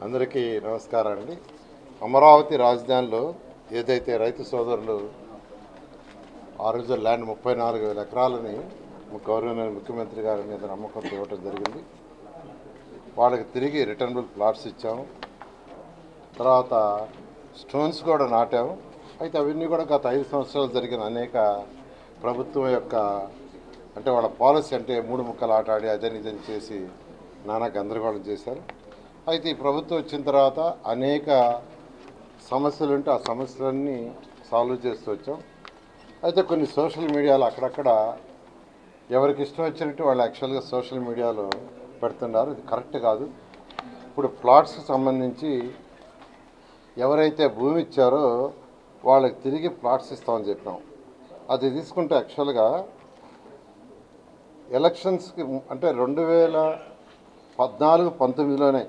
అందరికీ నమస్కారం అండి. అమరావతి రాజధానిలో ఏదైతే రైతు సోదరులు ఆ రోజు ల్యాండ్ 34,000 ఎకరాలని గవర్నర్ ముఖ్యమంత్రి గారి మీద నమ్మకంతో ఇవ్వటం జరిగింది. వాళ్ళకి తిరిగి రిటర్నబుల్ ప్లాట్స్ ఇచ్చాము. తర్వాత స్టోన్స్ కూడా నాటాము. అయితే అవన్నీ కూడా గత 5 సంవత్సరాలు జరిగిన అనేక ప్రభుత్వం యొక్క అంటే వాళ్ళ పాలసీ అంటే 3 ముక్కలు ఆట ఆడి అదని ఇదని చేసి నానా గందరగోళం చేశారు. అయితే ఈ ప్రభుత్వం వచ్చిన తర్వాత అనేక సమస్యలు ఉంటే ఆ సమస్యలన్నీ సాల్వ్ చేస్తూ వచ్చాం. అయితే కొన్ని సోషల్ మీడియాలో అక్కడక్కడ ఎవరికి ఇష్టం వచ్చినట్టు వాళ్ళు యాక్చువల్గా సోషల్ మీడియాలో పెడుతున్నారు. ఇది కరెక్ట్ కాదు. ఇప్పుడు ప్లాట్స్కి సంబంధించి ఎవరైతే భూమి ఇచ్చారో వాళ్ళకి తిరిగి ప్లాట్స్ ఇస్తామని చెప్పాం. అది తీసుకుంటే యాక్చువల్గా ఎలక్షన్స్కి అంటే 2014-19లోనే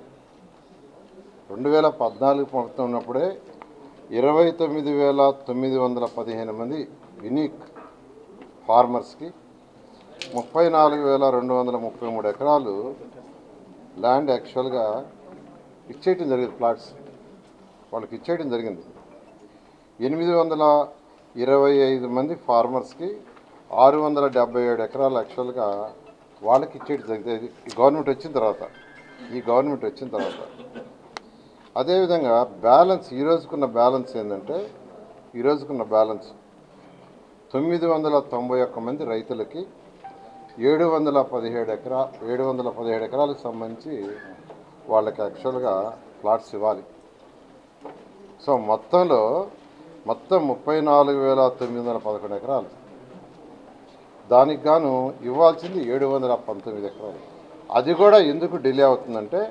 2014 ఉన్నప్పుడే 29,915 మంది యూనిక్ ఫార్మర్స్కి 34,233 ఎకరాలు ల్యాండ్ యాక్చువల్గా ఇచ్చేయటం జరిగింది. ప్లాట్స్ వాళ్ళకి ఇచ్చేయడం జరిగింది. 825 మంది ఫార్మర్స్కి 677 ఎకరాలు యాక్చువల్గా వాళ్ళకి ఇచ్చేయడం జరిగింది. ఈ గవర్నమెంట్ వచ్చిన తర్వాత అదేవిధంగా బ్యాలెన్స్ ఈ రోజుకున్న బ్యాలెన్స్ ఏంటంటే 991 మంది రైతులకి 717 ఎకరాలకు సంబంధించి వాళ్ళకి యాక్చువల్గా ప్లాట్స్ ఇవ్వాలి. సో మొత్తం 34,911 ఎకరాలు, దానికి గాను ఇవ్వాల్సింది 719 ఎకరాలు. అది కూడా ఎందుకు డిలే అవుతుందంటే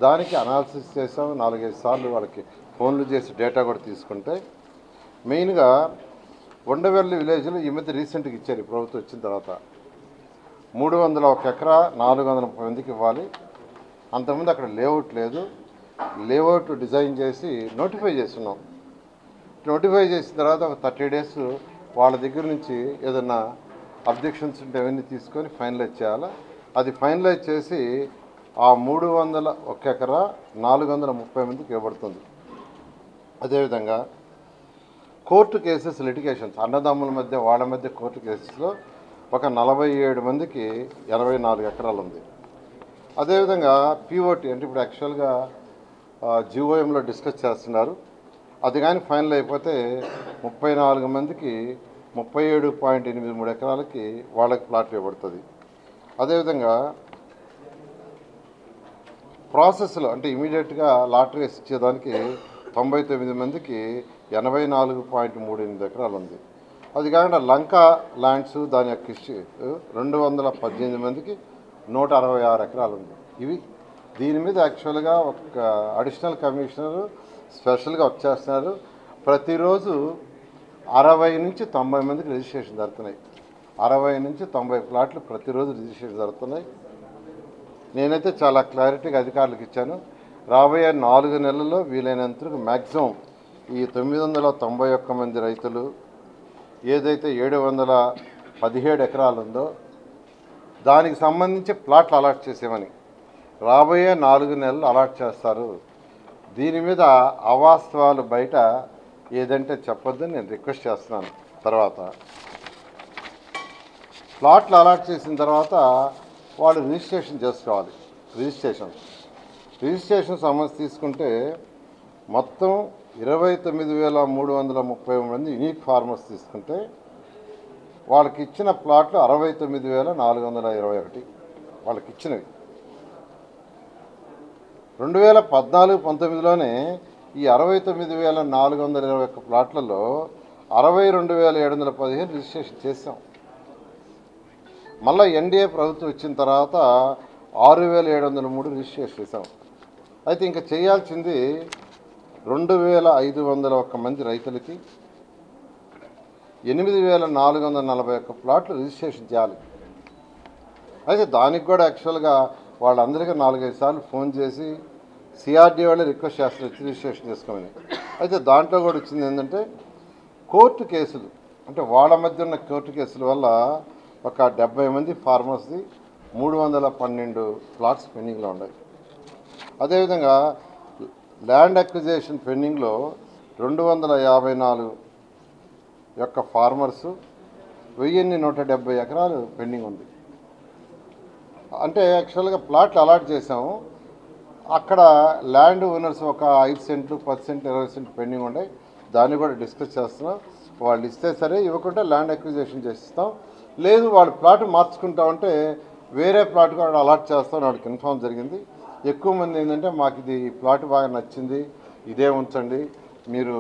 దానికి అనాలిసిస్ చేసాం. 4-5 సార్లు వాళ్ళకి ఫోన్లు చేసి డేటా కూడా తీసుకుంటే మెయిన్గా ఉండవెల్లి విలేజ్లో ఈ మధ్య రీసెంట్గా ఇచ్చారు. ఈ ప్రభుత్వం వచ్చిన తర్వాత 301 ఎకరా 430 మందికి ఇవ్వాలి. అంతకుముందు అక్కడ లేఅవుట్ లేదు. లేఅవుట్ డిజైన్ చేసి నోటిఫై చేస్తున్నాం. నోటిఫై చేసిన తర్వాత ఒక 30 డేస్ వాళ్ళ దగ్గర నుంచి ఏదన్నా అబ్జెక్షన్స్ ఉంటే అవన్నీ తీసుకొని ఫైనలైజ్ చేయాలి. అది ఫైనలైజ్ చేసి ఆ 301 ఎకరా 430 మందికి ఇవ్వబడుతుంది. అదేవిధంగా కోర్టు కేసెస్ లిటిగేషన్స్ అన్నదమ్ముల మధ్య వాళ్ళ మధ్య కోర్టు కేసెస్లో ఒక 47 మందికి 84 ఎకరాలు ఉంది. అదేవిధంగా పిఓటి అంటే ఇప్పుడు యాక్చువల్గా జిఓఎంలో డిస్కస్ చేస్తున్నారు. అది కానీ ఫైనల్ అయిపోతే 34 మందికి 37.83 ఎకరాలకి వాళ్ళకి ప్లాట్ ఇవ్వబడుతుంది. అదేవిధంగా ప్రాసెస్లో అంటే ఇమీడియట్గా లాటరీ ఇచ్చేదానికి 99 మందికి 84.38 ఎకరాలు ఉంది. అది కాకుండా లంకా ల్యాండ్స్ దాని యొక్క హిస్టరీ 218 మందికి 166 ఎకరాలు ఉంది. దీని మీద యాక్చువల్గా ఒక అడిషనల్ కమిషనర్ స్పెషల్గా వచ్చేస్తున్నారు. ప్రతిరోజు 60 నుంచి 90 మందికి రిజిస్ట్రేషన్ జరుగుతున్నాయి. 60 నుంచి 90 ప్లాట్లు ప్రతిరోజు రిజిస్ట్రేషన్ జరుగుతున్నాయి. నేనైతే చాలా క్లారిటీగా అధికారులకు ఇచ్చాను. రాబోయే 4 నెలల్లో వీలైనంత మ్యాక్సిమం ఈ 991 మంది రైతులు ఏదైతే 717 ఎకరాలు ఉందో దానికి సంబంధించి ప్లాట్లు అలాట్ చేసేమని రాబోయే 4 నెలలు అలాట్ చేస్తారు. దీని మీద అవాస్తవాలు బయట ఏదంటే చెప్పొద్దని నేను రిక్వెస్ట్ చేస్తున్నాను. తర్వాత ప్లాట్లు అలాట్ చేసిన తర్వాత వాళ్ళు రిజిస్ట్రేషన్ చేసుకోవాలి. రిజిస్ట్రేషన్ సమస్య తీసుకుంటే మొత్తం 29,330 మంది యూనిక్ ఫార్మర్స్ తీసుకుంటే వాళ్ళకి ఇచ్చిన ప్లాట్లు 69,421 వాళ్ళకి ఇచ్చినవి. 2014-19లోనే ఈ 69,421 ప్లాట్లలో 62,715 రిజిస్ట్రేషన్ చేసాం. మళ్ళీ ఎన్డీఏ ప్రభుత్వం వచ్చిన తర్వాత 6,703 రిజిస్ట్రేషన్ చేసాం. అయితే ఇంకా చేయాల్సింది 2,501 మంది రైతులకి 8,441 ప్లాట్లు రిజిస్ట్రేషన్ చేయాలి. అయితే దానికి కూడా యాక్చువల్గా వాళ్ళందరికీ 4-5 సార్లు ఫోన్ చేసి సిఆర్డీ వాళ్ళే రిక్వెస్ట్ చేస్తారు రిజిస్ట్రేషన్ చేసుకోమని. అయితే దాంట్లో కూడా వచ్చింది ఏంటంటే కోర్టు కేసులు అంటే వాళ్ళ మధ్య ఉన్న కోర్టు కేసుల వల్ల ఒక 70 మంది ఫార్మర్స్ది 312 ప్లాట్స్ పెండింగ్లో ఉన్నాయి. అదేవిధంగా ల్యాండ్ అక్విజిషన్ పెండింగ్లో 254 యొక్క ఫార్మర్సు 1170 ఎకరాలు పెండింగ్ ఉంది. అంటే యాక్చువల్గా ప్లాట్లు అలాట్ చేసాము, అక్కడ ల్యాండ్ ఓనర్స్ ఒక 5 సెంట్లు 10 సెంట్లు 20 సెంట్లు పెండింగ్ ఉన్నాయి. దాన్ని కూడా డిస్కస్ చేస్తున్నాం. వాళ్ళు ఇస్తే సరే, ఇవ్వకుంటే ల్యాండ్ అక్విజిషన్ చేసిస్తాం. లేదు వాళ్ళు ప్లాట్ మార్చుకుంటామంటే వేరే ప్లాట్ కూడా అలాట్ చేస్తామని వాడికి ఇన్ఫార్మ్ జరిగింది. ఎక్కువ మంది ఏంటంటే మాకు ఇది ప్లాట్ బాగా నచ్చింది, ఇదే ఉంచండి, మీరు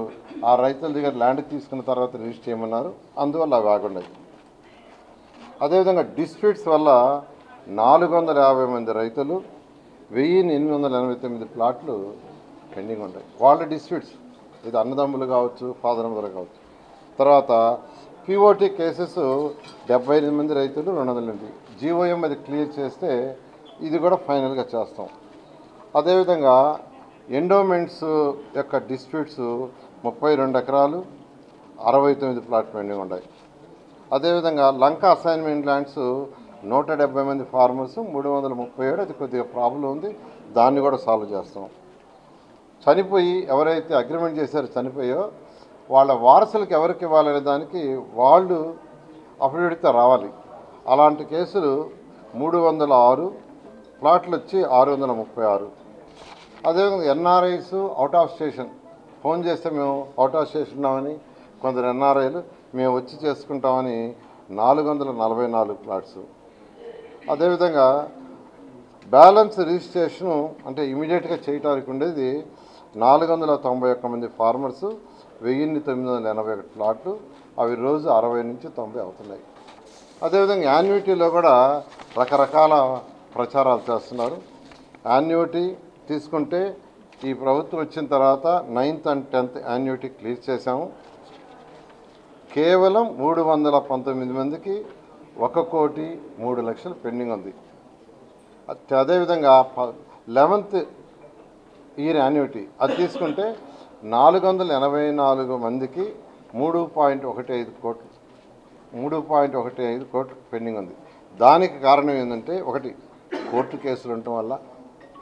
ఆ రైతుల దగ్గర ల్యాండ్ తీసుకున్న తర్వాత రిజిస్టర్ చేయమన్నారు. అందువల్ల అవి ఆగున్నాయి. అదేవిధంగా డిస్ప్యూట్స్ వల్ల 450 మంది రైతులు 1889 ప్లాట్లు పెండింగ్ ఉంటాయి. వాళ్ళ డిస్ప్యూట్స్, ఇది అన్నదమ్ములు కావచ్చు, ఫాదర్ మదర్ కావచ్చు. తర్వాత పిఓటి కేసెస్ 78 మంది రైతులు 208. జీఓఎం అది క్లియర్ చేస్తే ఇది కూడా ఫైనల్గా చేస్తాం. అదేవిధంగా ఎండోమెంట్స్ యొక్క డిస్ప్యూట్స్ 32 ఎకరాలు 69 ప్లాట్ పెండింగ్ ఉన్నాయి. అదేవిధంగా లంక అసైన్మెంట్ ల్యాండ్స్ 170 మంది ఫార్మర్స్ 337, అది కొద్దిగా ప్రాబ్లం ఉంది, దాన్ని కూడా సాల్వ్ చేస్తాం. చనిపోయి ఎవరైతే అగ్రిమెంట్ చేశారో చనిపోయో వాళ్ళ వారసులకు ఎవరికి ఇవ్వాలనే దానికి వాళ్ళు అఫిడవిట్తో రావాలి. అలాంటి కేసులు 306, ప్లాట్లు వచ్చి 636. అదేవిధంగా NRIs out of station phone చేస్తే మేము అవుట్ ఆఫ్ స్టేషన్ ఉన్నామని, కొందరు ఎన్ఆర్ఐలు మేము వచ్చి చేసుకుంటామని 444 ప్లాట్స్. అదేవిధంగా బ్యాలెన్స్ రిజిస్ట్రేషను అంటే ఇమీడియట్గా చేయడానికి ఉండేది 491 మంది ఫార్మర్స్ 1981 ప్లాట్లు, అవి రోజు 60 నుంచి 90 అవుతున్నాయి. అదేవిధంగా యాన్యుటీలో కూడా రకరకాల ప్రచారాలు చేస్తున్నారు. యాన్యుటీ తీసుకుంటే ఈ ప్రభుత్వం వచ్చిన తర్వాత 9th and 10th annuity clear చేశాము. కేవలం 319 మందికి 1,03,00,000 పెండింగ్ ఉంది. అదేవిధంగా 11th ఇయర్ యాన్యుటీ అది తీసుకుంటే 484 మందికి 3.15 కోట్లు పెండింగ్ ఉంది. దానికి కారణం ఏంటంటే, ఒకటి కోర్టు కేసులు ఉండటం వల్ల,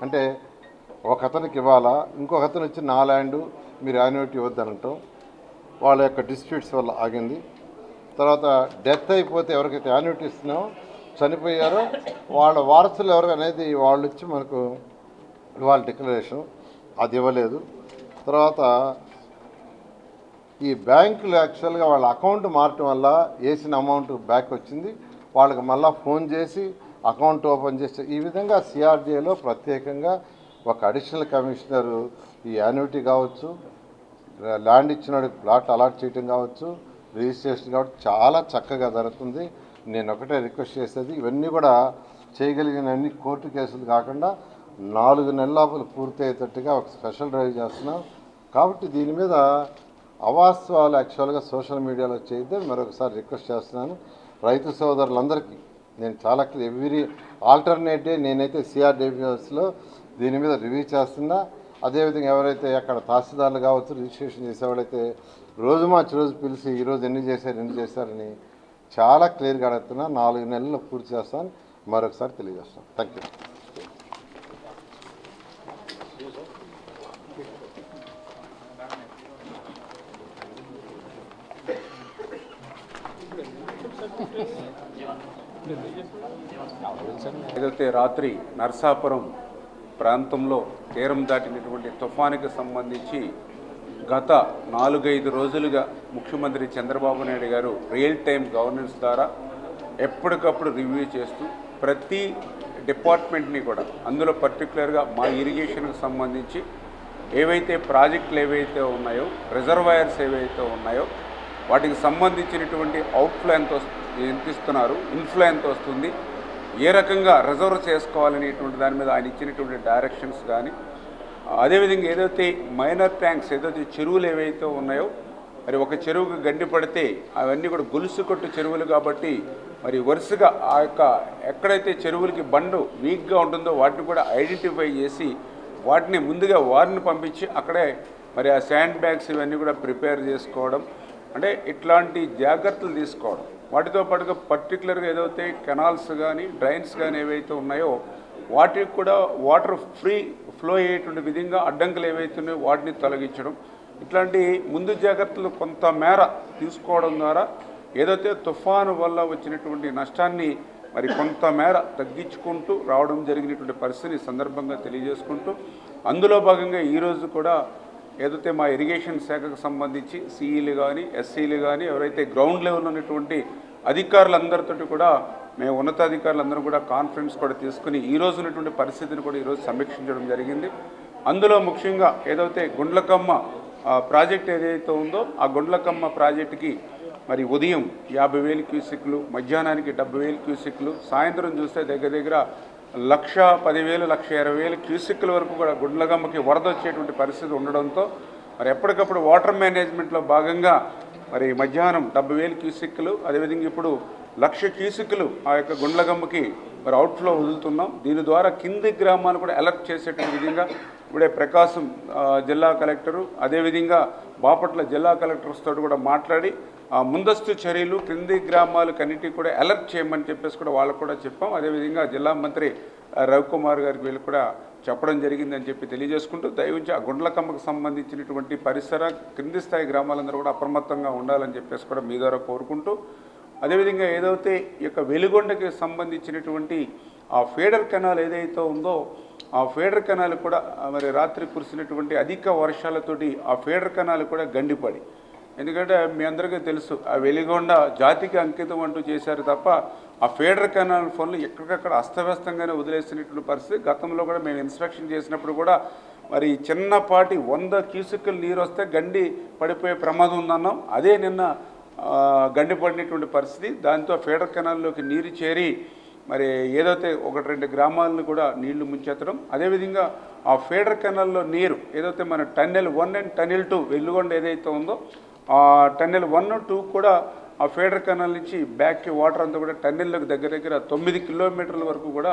అంటే ఒక అతనికి ఇవ్వాలా, ఇంకొక అతను వచ్చి నా ల్యాండ్ మీరు యాన్యుటీ ఇవ్వద్దనటం, వాళ్ళ యొక్క డిస్ప్యూట్స్ వల్ల ఆగింది. తర్వాత డెత్ అయిపోతే ఎవరికైతే యాన్యుటీ ఇస్తున్నామో చనిపోయారో వాళ్ళ వారసులు ఎవరు అనేది వాళ్ళు వచ్చి మనకు వాళ్ళ డిక్లరేషన్ అది ఇవ్వలేదు. తర్వాత ఈ బ్యాంకులు యాక్చువల్గా వాళ్ళ అకౌంట్ మారటం వల్ల వేసిన అమౌంట్ బ్యాక్ వచ్చింది, వాళ్ళకి మళ్ళీ ఫోన్ చేసి అకౌంట్ ఓపెన్ చేస్తే, ఈ విధంగా సిఆర్డీఏలో ప్రత్యేకంగా ఒక అడిషనల్ కమిషనరు ఈ యాన్యుటీ కావచ్చు, ల్యాండ్ ఇచ్చిన ప్లాట్ అలాట్ చేయడం కావచ్చు, రిజిస్ట్రేషన్ కావచ్చు చాలా చక్కగా జరుగుతుంది. నేను ఒకటే రిక్వెస్ట్ చేసేది, ఇవన్నీ కూడా చేయగలిగిన అన్ని కోర్టు కేసులు కాకుండా 4 నెలల లోపల పూర్తి అయ్యేటట్టుగా ఒక స్పెషల్ డ్రైవ్ చేస్తున్నాం. కాబట్టి దీని మీద అవాస్తవాలు యాక్చువల్గా సోషల్ మీడియాలో చేయొద్దని మరొకసారి రిక్వెస్ట్ చేస్తున్నాను. రైతు సోదరులందరికీ నేను చాలా ఎవ్రీ ఆల్టర్నేట్ డే నేనైతే సిఆర్డీఏలో దీని మీద రివ్యూ చేస్తున్నా. అదేవిధంగా ఎవరైతే అక్కడ తహసీల్దార్లు కావచ్చు, రిజిస్ట్రేషన్ చేసేవాళ్ళైతే రోజు మార్చి రోజు పిలిచి ఈరోజు ఎన్ని చేశారని చాలా క్లియర్గా అడుగుతున్నా. 4 నెలల్లో పూర్తి చేస్తాను మరొకసారి తెలియజేస్తాను. Thank you. ఏదైతే రాత్రి నర్సాపురం ప్రాంతంలో తీరం దాటినటువంటి తుఫానుకి సంబంధించి గత 4-5 రోజులుగా ముఖ్యమంత్రి చంద్రబాబు నాయుడు గారు రియల్ టైం గవర్నెన్స్ ద్వారా ఎప్పటికప్పుడు రివ్యూ చేస్తూ ప్రతి డిపార్ట్మెంట్ని కూడా, అందులో పర్టికులర్గా మా ఇరిగేషన్కి సంబంధించి ఏవైతే ప్రాజెక్టులు ఏవైతే ఉన్నాయో, రిజర్వాయర్స్ ఏవైతే ఉన్నాయో వాటికి సంబంధించినటువంటి అవుట్ఫ్లో ఎంత ఇస్తున్నారు, ఇన్ఫ్లో ఎంత వస్తుంది, ఏ రకంగా రిజర్వ్ చేసుకోవాలనేటువంటి దాని మీద ఆయన ఇచ్చినటువంటి డైరెక్షన్స్ కానీ, అదేవిధంగా ఏదైతే మైనర్ ట్యాంక్స్ ఏదైతే చెరువులు ఏవైతే ఉన్నాయో, మరి ఒక చెరువుకు గండి పడితే అవన్నీ కూడా గొలుసు కొట్టు చెరువులు కాబట్టి మరి వరుసగా ఆ యొక్క ఎక్కడైతే చెరువులకి బండు వీక్గా ఉంటుందో వాటిని కూడా ఐడెంటిఫై చేసి వాటిని ముందుగా వారిని పంపించి అక్కడే మరి ఆ శాండ్ బ్యాగ్స్ ఇవన్నీ కూడా ప్రిపేర్ చేసుకోవడం, అంటే ఇట్లాంటి జాగ్రత్తలు తీసుకోవడం. వాటితో పాటుగా పర్టికులర్గా ఏదైతే కెనాల్స్ కానీ డ్రైన్స్ కానీ ఏవైతే ఉన్నాయో వాటికి కూడా వాటర్ ఫ్రీ ఫ్లో అయ్యేటువంటి విధంగా అడ్డంకులు ఏవైతున్నాయో వాటిని తొలగించడం, ఇట్లాంటి ముందు జాగ్రత్తలు కొంతమేర తీసుకోవడం ద్వారా ఏదైతే తుఫాను వల్ల వచ్చినటువంటి నష్టాన్ని మరి కొంతమేర తగ్గించుకుంటూ రావడం జరిగినటువంటి పరిస్థితిని సందర్భంగా తెలియజేసుకుంటూ, అందులో భాగంగా ఈరోజు కూడా ఏదైతే మా ఇరిగేషన్ శాఖకు సంబంధించి సిఈలు కానీ ఎస్సీలు కానీ ఎవరైతే గ్రౌండ్ లెవెల్లో ఉన్నటువంటి అధికారులందరితో కూడా మేము ఉన్నతాధికారులందరూ కూడా కాన్ఫరెన్స్ కూడా తీసుకుని ఈరోజు ఉన్నటువంటి పరిస్థితిని కూడా ఈరోజు సమీక్షించడం జరిగింది. అందులో ముఖ్యంగా ఏదైతే గుండ్లకమ్మ ప్రాజెక్ట్ ఏదైతే ఉందో ఆ గుండ్లకమ్మ ప్రాజెక్టుకి మరి ఉదయం 50,000 క్యూసెక్లు, మధ్యాహ్నానికి 70,000 క్యూసెక్లు, సాయంత్రం చూస్తే దగ్గర దగ్గర 1,10,000, 1,20,000 క్యూసెక్ల వరకు కూడా గుండ్లకమ్మకి వరద వచ్చేటువంటి పరిస్థితి ఉండడంతో మరి ఎప్పటికప్పుడు వాటర్ మేనేజ్మెంట్లో భాగంగా మరి మధ్యాహ్నం 70,000 క్యూసెక్లు, అదేవిధంగా ఇప్పుడు 1,00,000 క్యూసెక్లు ఆ యొక్క గుండ్లకమ్మకి మరి అవుట్ఫ్లో వదులుతున్నాం. దీని ద్వారా కింది గ్రామాలు కూడా అలర్ట్ చేసేటువంటి విధంగా ఇప్పుడే ప్రకాశం జిల్లా కలెక్టరు, అదేవిధంగా బాపట్ల జిల్లా కలెక్టర్స్ తోటి కూడా మాట్లాడి ముందస్తు చర్యలు క్రింది గ్రామాలకన్నిటికీ కూడా అలర్ట్ చేయమని చెప్పేసి కూడా వాళ్ళకు కూడా చెప్పాం. అదేవిధంగా జిల్లా మంత్రి రవికుమార్ గారికి వీళ్ళు కూడా చెప్పడం జరిగిందని చెప్పి తెలియజేసుకుంటూ, దయవుంచి ఆ గుండ్లకమ్మకు సంబంధించినటువంటి పరిసర క్రింది స్థాయి గ్రామాలందరూ కూడా అప్రమత్తంగా ఉండాలని చెప్పేసి కూడా మీ ద్వారా కోరుకుంటూ, అదేవిధంగా ఏదైతే ఈ యొక్క వెలుగొండకి సంబంధించినటువంటి ఆ ఫీడర్ కెనాల్ ఏదైతే ఉందో ఆ ఫీడర్ కెనాల్ కూడా మరి రాత్రి కురిసినటువంటి అధిక వర్షాలతోటి ఆ ఫీడర్ కెనాల్ కూడా గండిపడి, ఎందుకంటే మీ అందరికీ తెలుసు ఆ వెలిగొండ జాతికి అంకితం అంటూ చేశారు తప్ప ఆ ఫీడర్ కెనాల్ ఫోన్లు ఎక్కడికక్కడ అస్తవ్యస్తంగానే వదిలేసినటువంటి పరిస్థితి. గతంలో కూడా మేము ఇన్స్ట్రక్షన్ చేసినప్పుడు కూడా మరి చిన్నపాటి 100 క్యూసెక్కులు నీరు వస్తే గండి పడిపోయే ప్రమాదం ఉందన్నాం. అదే నిన్న గండి పడినటువంటి పరిస్థితి. దాంతో ఫీడర్ కెనాల్లోకి నీరు చేరి మరి ఏదైతే 1-2 గ్రామాలను కూడా నీళ్లు ముంచెత్తడం, అదేవిధంగా ఆ ఫీడర్ కెనాల్లో నీరు ఏదైతే మన టన్నెల్ 1 అండ్ టన్నెల్ 2 వెలుగొండ ఏదైతే ఉందో ఆ టన్నెల్ 1, 2 కూడా ఆ ఫీడర్ కెనాల్ నుంచి బ్యాక్కి వాటర్ అంతా కూడా టన్నెల్లోకి దగ్గర దగ్గర 9 కిలోమీటర్ల వరకు కూడా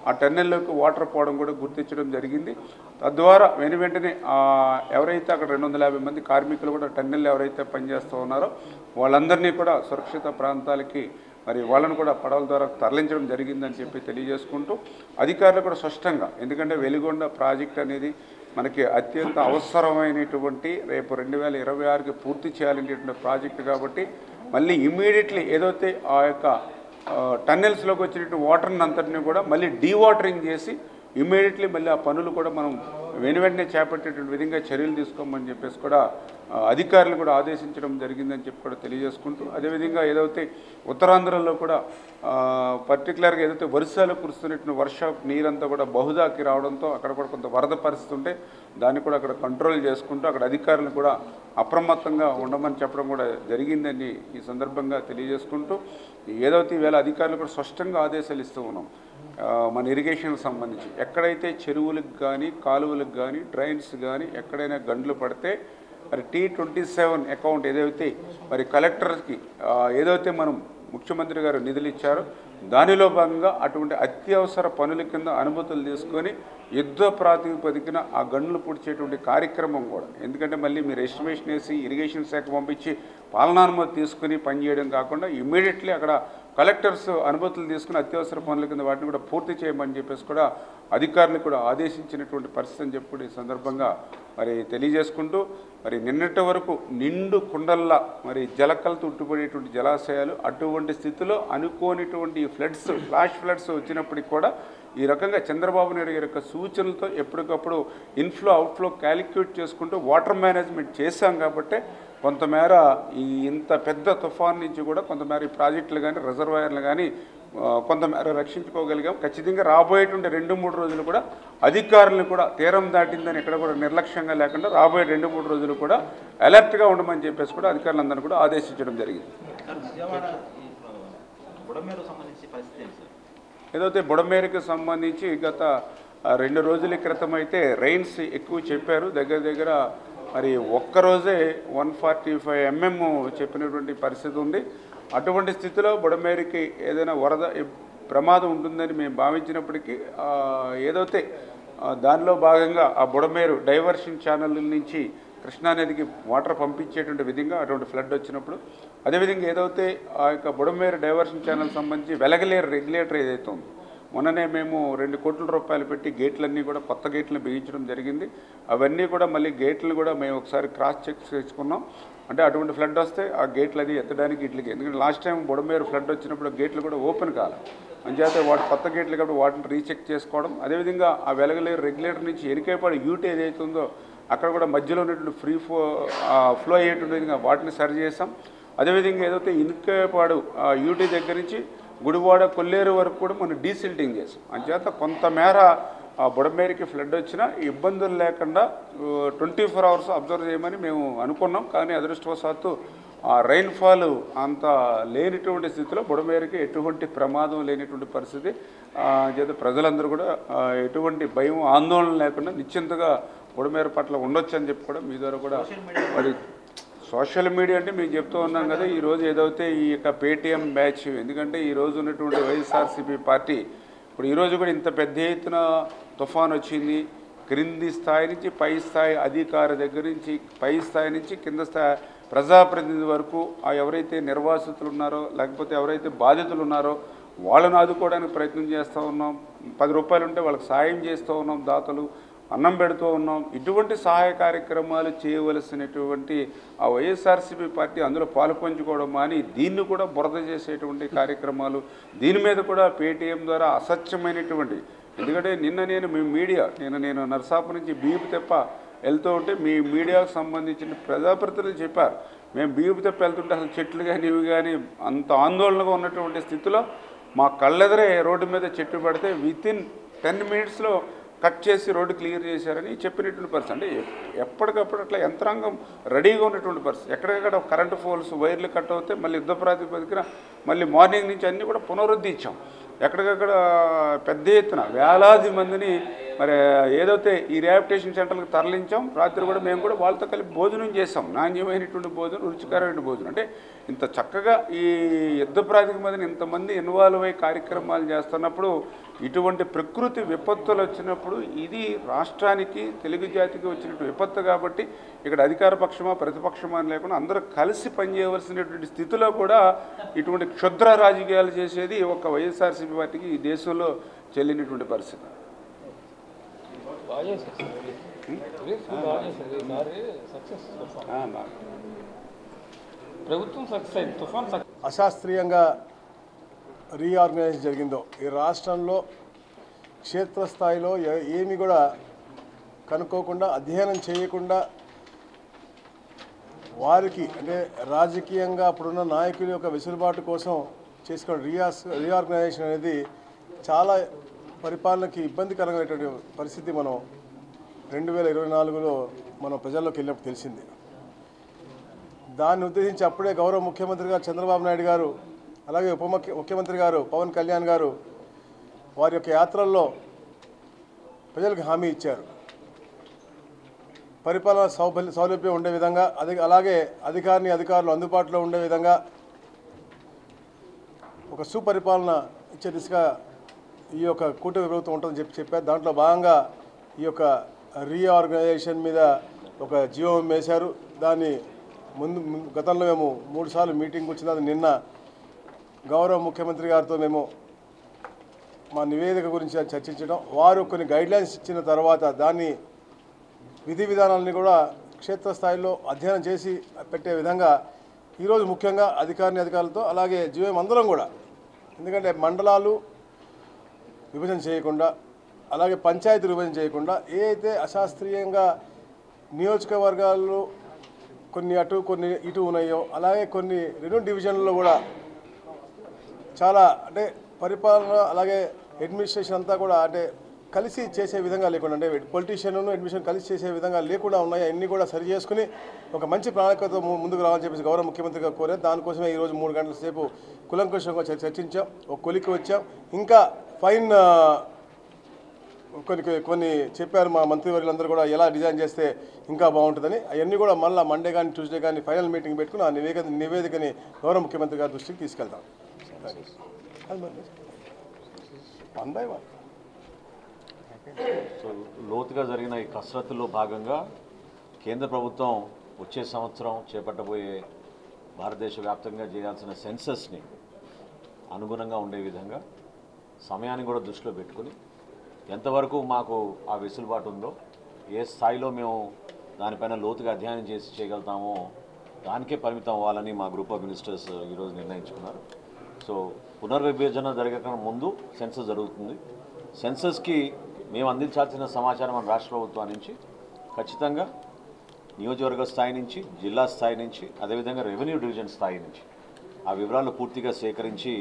ఆ టన్నెల్లోకి వాటర్ పోవడం కూడా గుర్తించడం జరిగింది. తద్వారా వెంటనే ఎవరైతే అక్కడ 250 మంది కార్మికులు కూడా టన్నెల్లో ఎవరైతే పనిచేస్తూ ఉన్నారో వాళ్ళందరినీ కూడా సురక్షిత ప్రాంతాలకి మరి వాళ్ళను కూడా పడవల ద్వారా తరలించడం జరిగిందని చెప్పి తెలియజేసుకుంటూ, అధికారులు కూడా స్పష్టంగా, ఎందుకంటే వెలిగొండ ప్రాజెక్ట్ అనేది మనకి అత్యంత అవసరమైనటువంటి రేపు 2026కి పూర్తి చేయాలనేటువంటి ప్రాజెక్టు కాబట్టి మళ్ళీ ఇమ్మీడియట్లీ ఏదైతే ఆ యొక్క టన్నెల్స్లోకి వచ్చినటువంటి వాటర్ని అంతటిని కూడా మళ్ళీ డీవాటరింగ్ చేసి ఇమ్మీడియట్లీ మళ్ళీ ఆ పనులు కూడా మనం వెంటనే చేపట్టేటువంటి విధంగా చర్యలు తీసుకోమని చెప్పేసి కూడా అధికారులు కూడా ఆదేశించడం జరిగిందని చెప్పి కూడా తెలియజేసుకుంటూ, అదేవిధంగా ఏదైతే ఉత్తరాంధ్రలో కూడా పర్టికులర్గా ఏదైతే వర్షాలు కురుస్తున్నటువంటి వర్ష నీరంతా కూడా బహుదాకి రావడంతో అక్కడ కూడా కొంత వరద పరిస్థితి ఉంటే దాన్ని కూడా అక్కడ కంట్రోల్ చేసుకుంటూ అక్కడ అధికారులు కూడా అప్రమత్తంగా ఉండమని చెప్పడం కూడా జరిగిందని ఈ సందర్భంగా తెలియజేసుకుంటూ, ఏదైతే ఈవేళ అధికారులు కూడా స్పష్టంగా ఆదేశాలు ఇస్తూ ఉన్నాం. మన ఇరిగేషన్కి సంబంధించి ఎక్కడైతే చెరువులకు కానీ కాలువలకు కానీ డ్రైన్స్ కానీ ఎక్కడైనా గండ్లు పడితే మరి T27 అకౌంట్ ఏదైతే మరి కలెక్టర్కి ఏదైతే మనం ముఖ్యమంత్రి గారు నిధులు ఇచ్చారో దానిలో భాగంగా అటువంటి అత్యవసర పనుల కింద అనుమతులు తీసుకొని యుద్ధ ప్రాతిపదికన ఆ గన్నులు పుడిచేటువంటి కార్యక్రమం కూడా, ఎందుకంటే మళ్ళీ మీరు ఎస్టిమేషన్ వేసి ఇరిగేషన్ శాఖ పంపించి పాలనానుమతి తీసుకుని పనిచేయడం కాకుండా ఇమ్మీడియట్లీ అక్కడ కలెక్టర్స్ అనుమతులు తీసుకుని అత్యవసర పనుల కింద వాటిని కూడా పూర్తి చేయమని చెప్పేసి కూడా అధికారులు కూడా ఆదేశించినటువంటి పరిస్థితి అని చెప్పి ఈ సందర్భంగా మరి తెలియజేసుకుంటూ, మరి నిన్నటి వరకు నిండు కుండల్లా మరి జలకలతో ఉట్టుపడేటువంటి జలాశయాలు అటువంటి స్థితిలో అనుకోనిటువంటి ఫ్లాష్ ఫ్లడ్స్ వచ్చినప్పటికి కూడా ఈ రకంగా చంద్రబాబు నాయుడు గారి యొక్క సూచనలతో ఎప్పటికప్పుడు ఇన్ఫ్లో అవుట్ఫ్లో క్యాలిక్యులేట్ చేసుకుంటూ వాటర్ మేనేజ్మెంట్ చేశాం కాబట్టి కొంతమేర ఈ ఇంత పెద్ద తుఫాన్ నుంచి కూడా కొంతమేర ఈ ప్రాజెక్టులు కానీ రిజర్వాయర్లు కానీ కొంతమేర రక్షించుకోగలిగాం. ఖచ్చితంగా రాబోయేటువంటి 2-3 రోజులు కూడా అధికారులను కూడా తీరం దాటిందని ఎక్కడ కూడా నిర్లక్ష్యంగా లేకుండా రాబోయే 2-3 రోజులు కూడా అలర్ట్గా ఉండమని చెప్పేసి కూడా అధికారులందరూ కూడా ఆదేశించడం జరిగింది. ఏదైతే బుడమేరుకు సంబంధించి గత 2 రోజుల క్రితం అయితే రెయిన్స్ ఎక్కువ చెప్పారు. దగ్గర మరి ఒక్కరోజే 145 mm చెప్పినటువంటి పరిస్థితి ఉంది. అటువంటి స్థితిలో బుడమేరుకి ఏదైనా వరద ప్రమాదం ఉంటుందని మేము భావించినప్పటికీ ఏదైతే దానిలో భాగంగా ఆ బుడమేరు డైవర్షన్ ఛానల్ నుంచి కృష్ణానదికి వాటర్ పంపించేటువంటి విధంగా అటువంటి ఫ్లడ్ వచ్చినప్పుడు, అదేవిధంగా ఏదైతే ఆ యొక్క బుడమేరు డైవర్షన్ ఛానల్ సంబంధించి వెలగలేరు రెగ్యులేటర్ ఏదైతే ఉందో మొన్ననే మేము 2 కోట్ల రూపాయలు పెట్టి గేట్లన్నీ కూడా కొత్త గేట్లను బిగించడం జరిగింది. అవన్నీ కూడా మళ్ళీ గేట్లు కూడా మేము ఒకసారి క్రాస్ చెక్ చేసుకున్నాం. అంటే అటువంటి ఫ్లడ్ వస్తే ఆ గేట్లు అది ఎత్తడానికి ఇట్లకి, ఎందుకంటే లాస్ట్ టైం బుడమేరు ఫ్లడ్ వచ్చినప్పుడు గేట్లు కూడా ఓపెన్ కాల, అంచేత వాటి కొత్త గేట్లు కాబట్టి వాటిని రీచెక్ చేసుకోవడం. అదేవిధంగా ఆ వెలగలేరు రెగ్యులేటర్ నుంచి ఎరికేపాడు యూటీ ఏదైతే ఉందో అక్కడ కూడా మధ్యలో ఉన్నటువంటి ఫ్లో అయ్యేటువంటి వాటిని సరి చేసాం. అదేవిధంగా ఏదైతే ఇనుకేపాడు యూటీ దగ్గర నుంచి గుడివాడ కొల్లేరు వరకు కూడా మనం డీసిల్టింగ్ చేసాం. అంచేత కొంతమేర బుడమేరికి ఫ్లడ్ వచ్చినా ఇబ్బందులు లేకుండా 24 hours అబ్జర్వ్ చేయమని మేము అనుకున్నాం. కానీ అదృష్టవశాత్తు ఆ రైన్ఫాల్ అంత లేనిటువంటి స్థితిలో బుడమేరికి ఎటువంటి ప్రమాదం లేనిటువంటి పరిస్థితి. చేత ప్రజలందరూ కూడా ఎటువంటి భయం ఆందోళన లేకుండా నిశ్చింతగా బుడమేరు పట్ల ఉండొచ్చు అని చెప్పి కూడా మీ ద్వారా కూడా మరి సోషల్ మీడియా అంటే మేము చెప్తూ ఉన్నాం కదా, ఈరోజు ఏదైతే ఈ యొక్క పేటీఎం బ్యాచ్, ఎందుకంటే ఈరోజు ఉన్నటువంటి వైఎస్ఆర్సీపీ పార్టీ ఇప్పుడు ఈరోజు కూడా ఇంత పెద్ద ఎత్తున తుఫాన్ వచ్చింది. క్రింది స్థాయి నుంచి పై స్థాయి అధికారి దగ్గర నుంచి పై స్థాయి నుంచి కింద స్థాయి ప్రజాప్రతినిధి వరకు ఎవరైతే నిర్వాసితులు ఉన్నారో లేకపోతే ఎవరైతే బాధితులు ఉన్నారో వాళ్ళని ఆదుకోవడానికి ప్రయత్నం చేస్తూ ఉన్నాం. 10 రూపాయలు ఉంటే వాళ్ళకి సాయం చేస్తూ ఉన్నాం, దాతలు అన్నం పెడుతూ ఉన్నాం. ఇటువంటి సహాయ కార్యక్రమాలు చేయవలసినటువంటి ఆ వైఎస్ఆర్సీపీ పార్టీ అందులో పాలుపంచుకోవడం అని దీన్ని కూడా బురద చేసేటువంటి కార్యక్రమాలు, దీని మీద కూడా పేటీఎం ద్వారా అసత్యమైనటువంటి, ఎందుకంటే నేను నర్సాపు నుంచి బీపు తెప్ప వెళ్తూ ఉంటే మీ మీడియాకు సంబంధించిన ప్రజాప్రతినిధులు చెప్పారు, మేము బీపు తెప్ప వెళ్తుంటే అసలు చెట్లు కానీ ఇవి కానీ అంత ఆందోళనగా ఉన్నటువంటి స్థితిలో మా కళ్ళెదరే రోడ్డు మీద చెట్టు పెడితే వితిన్ 10 minutesలో కట్ చేసి రోడ్డు క్లియర్ చేశారని చెప్పినటువంటి పరిస్థితి. అంటే ఎప్పటికప్పుడు అట్లా యంత్రాంగం రెడీగా ఉన్నటువంటి పరిస్థితి. ఎక్కడికక్కడ కరెంటు పోల్స్ వైర్లు కట్ అవుతే మళ్ళీ యుద్ధ ప్రాతిపదికన మళ్ళీ మార్నింగ్ నుంచి అన్నీ కూడా పునరుద్ధి ఇచ్చాం. ఎక్కడికక్కడ పెద్ద ఎత్తున వేలాది మందిని మరి ఏదైతే ఈ రిహాబిలిటేషన్ సెంటర్లకు తరలించాం. రాత్రి కూడా మేము కూడా వాళ్ళతో కలిపి భోజనం చేసాం, నాణ్యమైనటువంటి భోజనం, రుచికరమైన భోజనం. అంటే ఇంత చక్కగా ఈ యుద్ధ ప్రాతిపదికన ఇంతమంది ఇన్వాల్వ్ అయ్యి కార్యక్రమాలు చేస్తున్నప్పుడు, ఇటువంటి ప్రకృతి విపత్తులు వచ్చినప్పుడు ఇది రాష్ట్రానికి తెలుగు జాతికి వచ్చినటువంటి విపత్తు కాబట్టి ఇక్కడ అధికార పక్షమా ప్రతిపక్షమా అని లేకుండా అందరూ కలిసి పనిచేయవలసినటువంటి స్థితిలో కూడా ఇటువంటి క్షుద్ర రాజకీయాలు చేసేది ఒక వైఎస్ఆర్సీపీ పార్టీకి ఈ దేశంలో చెల్లినటువంటి పరిస్థితి. అశాస్త్రీయంగా రీఆర్గనైజ్ జరిగిందో ఈ రాష్ట్రంలో క్షేత్రస్థాయిలో ఏమి కూడా కనుక్కోకుండా అధ్యయనం చేయకుండా వారికి అంటే రాజకీయంగా అప్పుడున్న నాయకుల యొక్క వెసులుబాటు కోసం చేసుకున్న రీఆర్గనైజేషన్ అనేది చాలా పరిపాలనకి ఇబ్బందికరమైనటువంటి పరిస్థితి మనం 2024లో మనం ప్రజల్లోకి వెళ్ళినప్పుడు తెలిసింది. దాన్ని ఉద్దేశించి అప్పుడే గౌరవ ముఖ్యమంత్రి గారు చంద్రబాబు నాయుడు గారు అలాగే ముఖ్యమంత్రి గారు పవన్ కళ్యాణ్ గారు వారి యొక్క యాత్రల్లో ప్రజలకు హామీ ఇచ్చారు. పరిపాలన సౌలభ్యం ఉండే విధంగా అలాగే అధికారులు అందుబాటులో ఉండే విధంగా ఒక సుపరిపాలన ఇచ్చే దిశగా ఈ యొక్క కూటమి ప్రభుత్వం ఉంటుందని చెప్పారు. దాంట్లో భాగంగా ఈ యొక్క రీఆర్గనైజేషన్ మీద ఒక జీవోం వేశారు. దాన్ని గతంలో మేము 3 సార్లు మీటింగ్ వచ్చింది. అది నిన్న గౌరవ ముఖ్యమంత్రి గారితో మేము మా నివేదిక గురించి చర్చించడం, వారు కొన్ని గైడ్లైన్స్ ఇచ్చిన తర్వాత దాన్ని విధి విధానాలని కూడా క్షేత్రస్థాయిలో అధ్యయనం చేసి పెట్టే విధంగా ఈరోజు ముఖ్యంగా అధికారులతో అలాగే జీవోం అందరం కూడా, ఎందుకంటే మండలాలు విభజన చేయకుండా అలాగే పంచాయతీలు విభజన చేయకుండా ఏదైతే అశాస్త్రీయంగా నియోజకవర్గాలు కొన్ని అటు కొన్ని ఇటు ఉన్నాయో అలాగే కొన్ని 2 డివిజన్లలో కూడా చాలా అంటే పరిపాలన అలాగే అడ్మినిస్ట్రేషన్ అంతా కూడా అంటే కలిసి చేసే విధంగా లేకుండా, అంటే పొలిటీషియన్ అడ్మినిస్ట్రేషన్ కలిసి చేసే విధంగా లేకుండా ఉన్నాయి. అన్నీ కూడా సరి చేసుకుని ఒక మంచి ప్రణాళికతో ముందుకు రావాలని చెప్పేసి గౌరవ ముఖ్యమంత్రి గారు కోరారు. దానికోసమే ఈరోజు 3 గంటల సేపు కులంకుషంగా చర్చించాం, ఒక కొలికి వచ్చాం. ఇంకా ఫైన్ కొన్ని చెప్పారు మా మంత్రివర్యులందరూ కూడా ఎలా డిజైన్ చేస్తే ఇంకా బాగుంటుందని. అవన్నీ కూడా మళ్ళీ మండే కానీ ట్యూస్డే కానీ ఫైనల్ మీటింగ్ పెట్టుకుని ఆ నివేదికని గౌరవ ముఖ్యమంత్రి గారి దృష్టికి తీసుకెళ్తాం. 1 by 1. సో లోతుగా జరిగిన ఈ కసరత్తులో భాగంగా కేంద్ర ప్రభుత్వం వచ్చే సంవత్సరం చేపట్టబోయే భారతదేశ వ్యాప్తంగా చేయాల్సిన సెన్సస్ని అనుగుణంగా ఉండే విధంగా సమయాన్ని కూడా దృష్టిలో పెట్టుకుని ఎంతవరకు మాకు ఆ వెసులుబాటు ఉందో, ఏ స్థాయిలో మేము దానిపైన లోతుగా అధ్యయనం చేసి చేయగలుగుతామో దానికే పరిమితం అవ్వాలని మా గ్రూప్ ఆఫ్ మినిస్టర్స్ ఈరోజు నిర్ణయించుకున్నారు. సో పునర్విభజన జరగక ముందు సెన్సస్ జరుగుతుంది. సెన్సస్కి మేము అందించాల్సిన సమాచారం మన రాష్ట్ర ప్రభుత్వం నుంచి ఖచ్చితంగా నియోజకవర్గ స్థాయి నుంచి, జిల్లా స్థాయి నుంచి, అదేవిధంగా రెవెన్యూ డివిజన్ స్థాయి నుంచి ఆ వివరాలు పూర్తిగా సేకరించి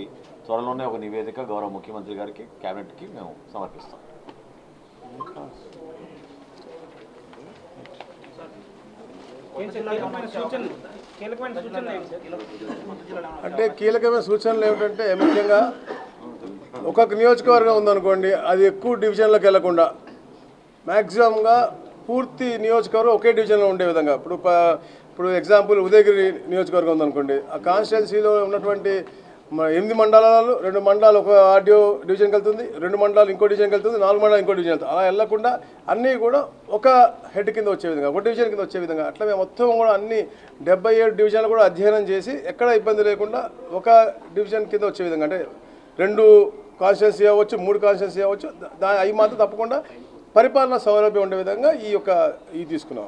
త్వరలోనే ఒక నివేదిక గౌరవ ముఖ్యమంత్రి గారికి, క్యాబినెట్కి మేము సమర్పిస్తాం. అంటే కీలకమైన సూచనలు ఏమిటంటే ముఖ్యంగా ఒక్కొక్క నియోజకవర్గం ఉందనుకోండి, అది ఎక్కువ డివిజన్లకు వెళ్లకుండా మ్యాక్సిమంగా పూర్తి నియోజకవర్గం ఒకే డివిజన్లో ఉండే విధంగా, ఇప్పుడు ఎగ్జాంపుల్ ఉదయగిరి నియోజకవర్గం ఉందనుకోండి, ఆ కాన్స్టిట్యున్సీలో ఉన్నటువంటి 8 మండలాలు, 2 మండలాలు ఒక ఆర్డీఓ డివిజన్కి వెళ్తుంది, 2 మండలాలు ఇంకో డివిజన్కి వెళ్తుంది, 4 మండలాలు ఇంకో డివిజన్ వెళ్తుంది. అలా వెళ్లకుండా అన్నీ కూడా ఒక హెడ్ కింద వచ్చే విధంగా, ఒక డివిజన్ కింద వచ్చే విధంగా అట్లా మేము మొత్తం కూడా అన్ని 77 డివిజన్లు కూడా అధ్యయనం చేసి ఎక్కడ ఇబ్బంది లేకుండా ఒక డివిజన్ కింద వచ్చే విధంగా, అంటే 2 కాన్స్టిట్యున్సీ అవ్వచ్చు, 3 కాన్స్టిట్యున్సీ అవ్వచ్చు, అవి మాత్రం తప్పకుండా పరిపాలన సౌలభ్యం ఉండే విధంగా ఈ తీసుకున్నాం.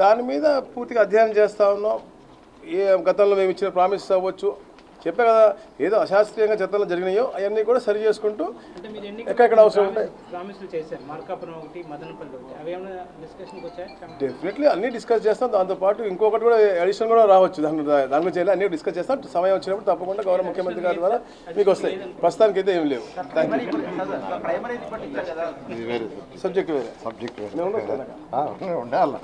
దాని మీద పూర్తిగా అధ్యయనం చేస్తూ ఉన్నాం. గతంలో మేము ఇచ్చిన ప్రామిసెస్ అవ్వచ్చు, చెప్పే కదా, ఏదో అశాస్త్రీయంగా చట్టంలో జరిగినాయో అవన్నీ కూడా సరి చేసుకుంటూ ఎక్కడెక్కడ అవసరం ఉంటాయి డెఫినెట్లీ అన్నీ డిస్కస్ చేస్తాం. దాంతోపాటు ఇంకొకటి కూడా అడిషన్ కూడా రావచ్చు, దాని గురించి అన్నీ డిస్కస్ చేస్తాం. సమయం వచ్చినప్పుడు తప్పకుండా గౌరవ ముఖ్యమంత్రి గారి ద్వారా మీకు వస్తాయి. ప్రస్తుతానికి అయితే ఏం లేవు. సబ్జెక్ట్ వేరే ఉండాలి.